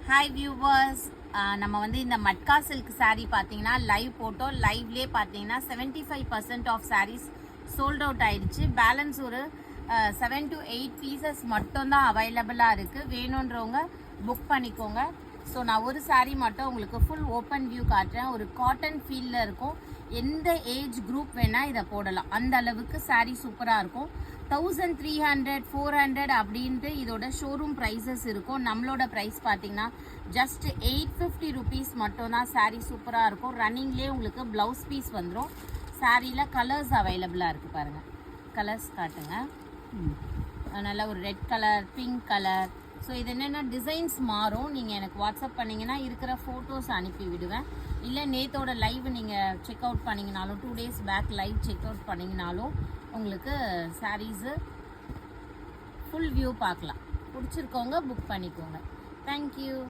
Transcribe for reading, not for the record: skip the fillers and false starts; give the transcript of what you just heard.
Hi viewers, நம்ம வந்து இந்த மட்கா சில்க் saree பார்த்தீங்கன்னா லைவ் போட்டோம். லைவ்லேயே பார்த்தீங்கன்னா 75% ஆஃப் sarees சோல்ட் அவுட் ஆயிடுச்சு. பேலன்ஸ் ஒரு 7 to 8 பீசஸ் மட்டும்தான் அவைலபிளாக இருக்குது. வேணுன்றவங்க புக் பண்ணிக்கோங்க. ஸோ நான் ஒரு saree மட்டும் உங்களுக்கு ஃபுல் ஓப்பன் வியூ காட்டுறேன். ஒரு காட்டன் ஃபீலில் இருக்கும். எந்த ஏஜ் குரூப் வேணால் இதை போடலாம். அந்த அளவுக்கு saree சூப்பராக இருக்கும். 1300 400 அப்படின்ட்டு இதோட ஷோரூம் ப்ரைஸஸ் இருக்கும். நம்மளோட ப்ரைஸ் பார்த்தீங்கன்னா ஜஸ்ட் 850 ருபீஸ் மட்டும்தான். saree சூப்பராக இருக்கும். ரன்னிங்லேயே உங்களுக்கு ப்ளவுஸ் பீஸ் வந்துடும். சாரியில் கலர்ஸ் அவைலபிளாக இருக்குது பாருங்கள். கலர்ஸ் காட்டுங்க. நல்லா ஒரு red colour, pink colour. So இது என்னென்னா டிசைன்ஸ் மாறும். நீங்கள் எனக்கு வாட்ஸ்அப் பண்ணிங்கன்னா இருக்கிற ஃபோட்டோஸ் அனுப்பி விடுவேன். இல்லை நேத்தோட லைவ் நீங்கள் செக் அவுட் பண்ணிங்கனாலும் 2 days back live check out பண்ணிங்கனாலும் உங்களுக்கு சாரீஸு ஃபுல் வியூ பார்க்கலாம். பிடிச்சிருக்கவங்க புக் பண்ணிக்கோங்க. தேங்க்யூ.